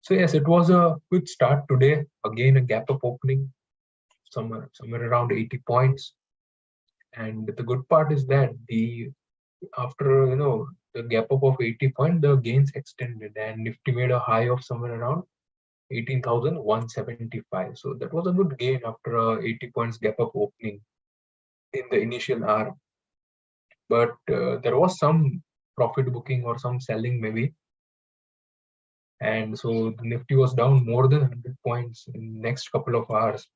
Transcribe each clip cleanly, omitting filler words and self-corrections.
So yes, it was a good start today. Again, a gap up opening somewhere around 80 points. And the good part is that the after the gap up of 80 point, the gains extended and Nifty made a high of somewhere around 18,175. So that was a good gain after a 80 points gap up opening in the initial hour. But there was some profit booking or some selling maybe, and so the Nifty was down more than 100 points in next couple of hours,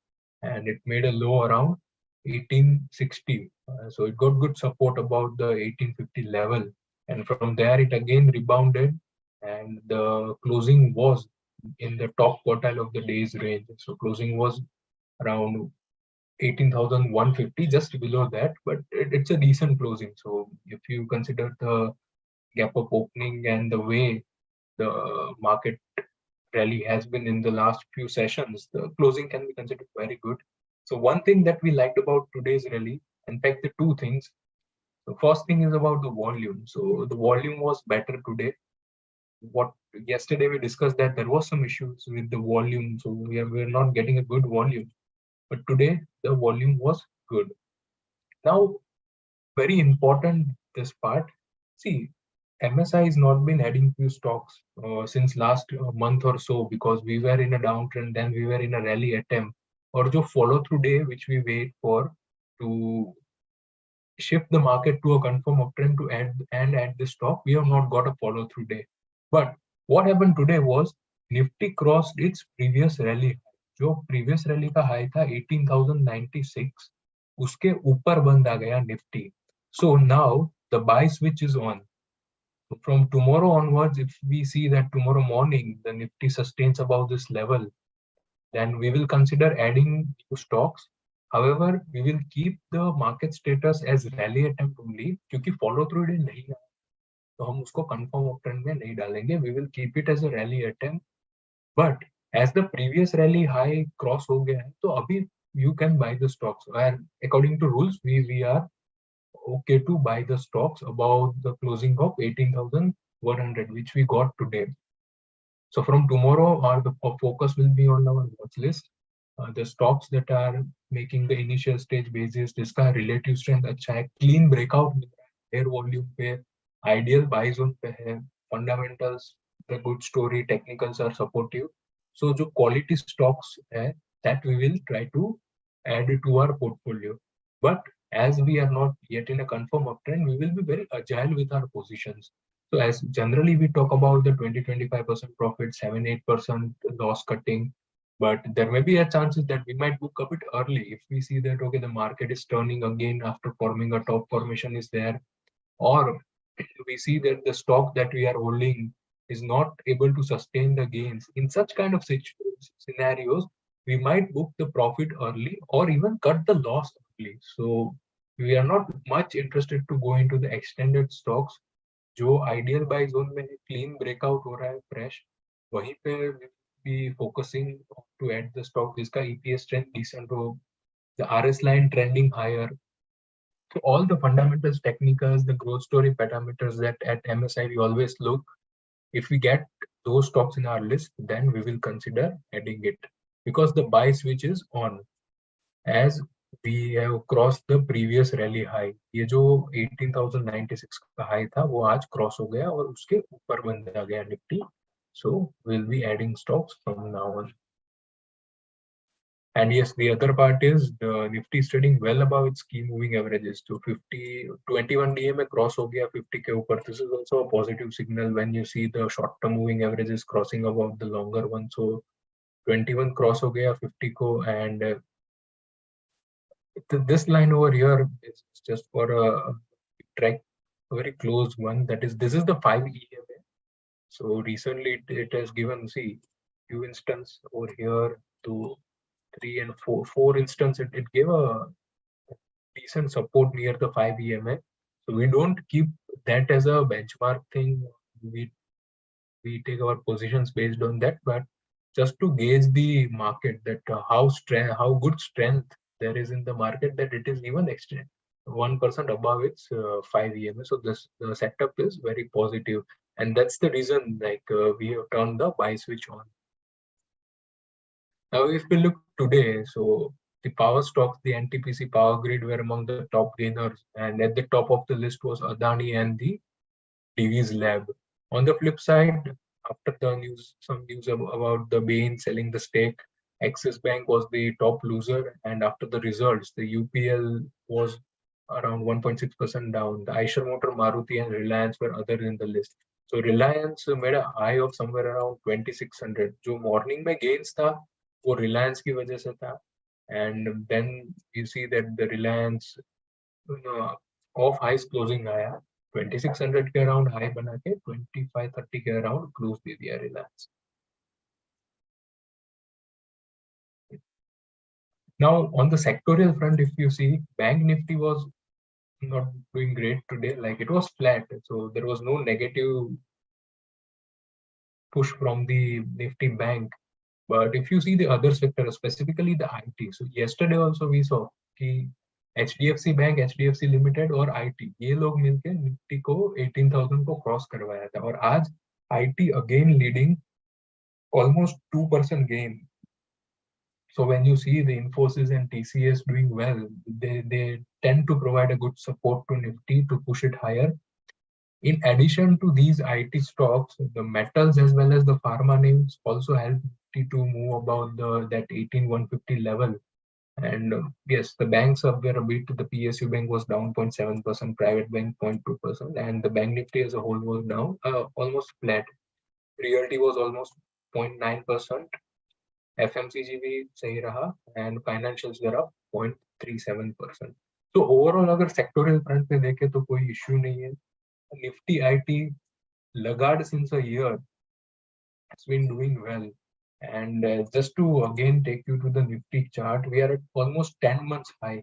and it made a low around 1860. So it got good support about the 1850 level, and from there it again rebounded, and the closing was in the top quartile of the day's range. So closing was around 18,150, just below that, but it's a decent closing. So if you consider the gap up opening and the way the market rally has been in the last few sessions, the closing can be considered very good. So one thing that we liked about today's rally, in fact, the two things. The first thing is about the volume. So the volume was better today. What yesterday we discussed that there was some issues with the volume, so we're not getting a good volume. But today the volume was good. Now, very important this part. See, MSI has not been adding few stocks since last month or so, because we were in a downtrend, then we were in a rally attempt, or जो follow through day which we wait for to shift the market to a confirm uptrend to add the stock. We have not got a follow through day. But what happened today was Nifty crossed its previous rally. जो previous rally का high था 18,096, उसके ऊपर बंद आ गया Nifty. So now the buy switch is on. From tomorrow onwards, if we see that tomorrow morning the Nifty sustains above this level, then we will consider adding new stocks. However, we will keep the market status as rally attempt only, क्योंकि follow through day नहीं है, तो हम उसको confirm uptrend में नहीं डालेंगे. We will keep it as a rally attempt. But as the previous rally high cross हो गया है, तो अभी you can buy the stocks. And according to rules, we are okay to buy the stocks above the closing of 18,100, which we got today. So from tomorrow, the focus will be on our watch list. The stocks that are making the initial stage basis, जिसका relative strength अच्छा है, clean breakout मिल रहा है, fair volume पे, ideal buy zone पे है, fundamentals, the good story, technicals are supportive. So जो quality stocks है, that we will try to add to our portfolio. But as we are not yet in a confirm uptrend, we will be very agile with our positions. So as generally we talk about the 20-25% profit, 7-8% loss cutting, but there may be a chances that we might book a bit early if we see that okay, the market is turning again after forming a top formation is there, or we see that the stock that we are holding is not able to sustain the gains. In such kind of scenarios, we might book the profit early or even cut the loss early. So we are not much interested to go into the extended stocks. जो ideal buy zone में clean breakout हो रहा है fresh, वहीं पे be focusing to add the stock जिसका EPS strength decent हो, the RS line trending higher. So all the fundamentals, technicals, the growth story parameters that at MSI we always look, if we get those stocks in our list, then we will consider adding it, because the buy switch is on. As we have crossed the previous rally high, ये जो 18,096 का high था वो आज cross हो गया और उसके ऊपर बंद आ गया Nifty. So we'll be adding stocks from now on. And yes, the other part is the Nifty is trading well above its key moving averages. So 21 DA में cross हो गया 50 के ऊपर. This is also a positive signal when you see the short-term moving averages crossing above the longer one. So 21 cross हो गया 50 को, and this line over here is just for a track, a very close one. That is, this is the 5 EMA. So recently it has given, see, few instance over here, 2, 3, and 4. 4 instance it gave a decent support near the 5 EMA. So we don't keep that as a benchmark thing. We take our positions based on that, but just to gauge the market, that how good strength there is in the market, that it is even extend 1% above its 5 EMA. So the setup is very positive, and that's the reason we have turned the buy switch on. Now, if we look today, so the power stocks, the NTPC Power Grid were among the top gainers, and at the top of the list was Adani and the Divi's Lab. On the flip side, after the news, some news about the Bain selling the stake, Axis Bank was the top loser, and after the results, the UPL was around 1.6% down. The Eicher Motor, Maruti, and Reliance were other in the list. So Reliance made a high of somewhere around 2600. जो morning में gains था, वो Reliance की वजह से था. And then you see that the Reliance of highs closing आया 2600 के अराउंड हाई बना के 2530 के अराउंड क्लोज दे दिया Reliance. Now on the sectorial front, if you see, Bank Nifty was not doing great today. Like it was flat, so there was no negative push from the Nifty Bank. But if you see the other sector, specifically the IT, so yesterday also we saw कि HDFC bank, HDFC limited और IT ये लोग मिलके Nifty को 18,000 को cross करवाया था, और आज IT again leading almost 2% gain. So when you see the Infosys and TCS doing well, they tend to provide a good support to Nifty to push it higher. In addition to these IT stocks, the metals as well as the pharma names also help Nifty to move about that 18,150 level. And yes, the banks up were a bit. The PSU bank was down 0.7%, private bank 0.2%, and the bank Nifty as a whole was down almost flat. Realty was almost 0.9%. FMCG भी सही रहा, and financials were up 0.37%. So overall अगर sectorial front पे देखें तो कोई issue नहीं है. Nifty IT laggard since a year, it's been doing well. And just to again take you to the Nifty chart, we are at almost 10 months high.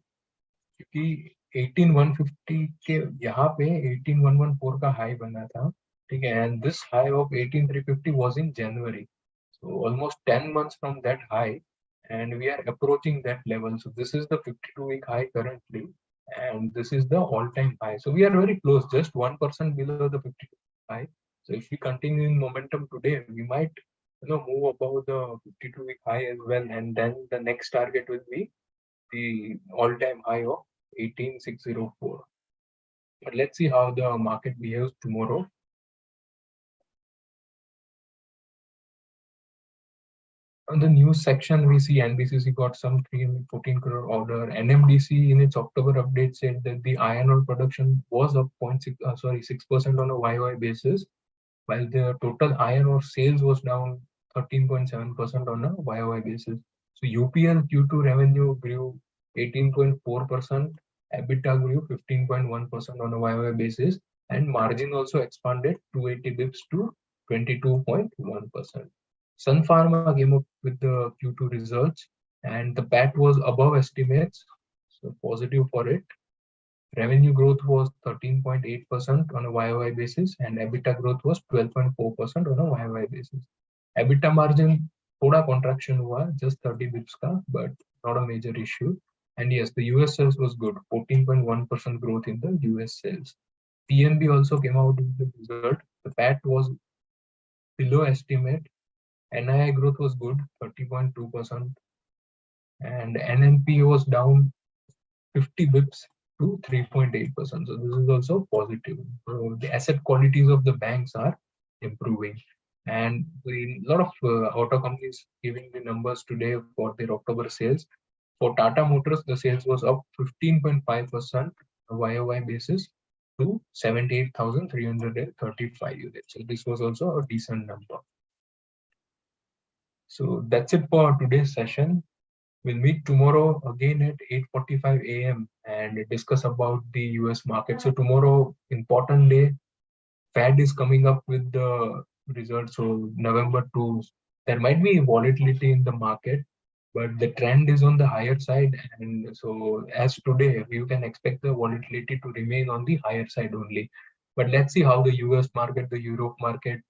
क्योंकि 18,150 के यहाँ पे 18,114 का हाई बना था, ठीक है, and this high of 18,350 was in January. So almost 10 months from that high, and we are approaching that level. So this is the 52-week high currently, and this is the all-time high. So we are very close, just 1% below the 52 high. So if we continue in momentum today, we might move above the 52-week high as well, and then the next target will be the all-time high of 18,604. But let's see how the market behaves tomorrow. On the news section, we see NBCC got some 314 crore order. NMDC in its October update said that the iron ore production was up 6% on a YY basis, while the total iron ore sales was down 13.7% on a YY basis. So UPL Q2 revenue grew 18.4%, EBITDA grew 15.1% on a YY basis, and margin also expanded 280 bips to 22.1%. Sun Pharma came up with the Q2 results, and the PAT was above estimates, so positive for it. Revenue growth was 13.8% on a YOY basis, and EBITDA growth was 12.4% on a YOY basis. EBITDA margin thoda contraction hua, just 30 bips ka, but not a major issue. And yes, the US sales was good, 14.1% growth in the US sales. PNB also came out with the result. The PAT was below estimate. NII growth was good, 30.2%, and NNP was down 50 bips to 3.8%. So this is also positive. So the asset qualities of the banks are improving. And a lot of auto companies giving the numbers today for their October sales. For Tata Motors, the sales was up 15.5% YOY basis to 78,335 units. So this was also a decent number. So that's it for today's session. We'll meet tomorrow again at 8:45 a.m. and discuss about the US market. So tomorrow, important day, Fed is coming up with the results. So November 2, there might be volatility in the market, but the trend is on the higher side. And so as today, you can expect the volatility to remain on the higher side only. But let's see how the US market, the Europe market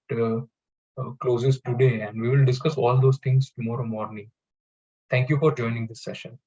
closes today. And we will discuss all those things tomorrow morning. Thank you for joining this session.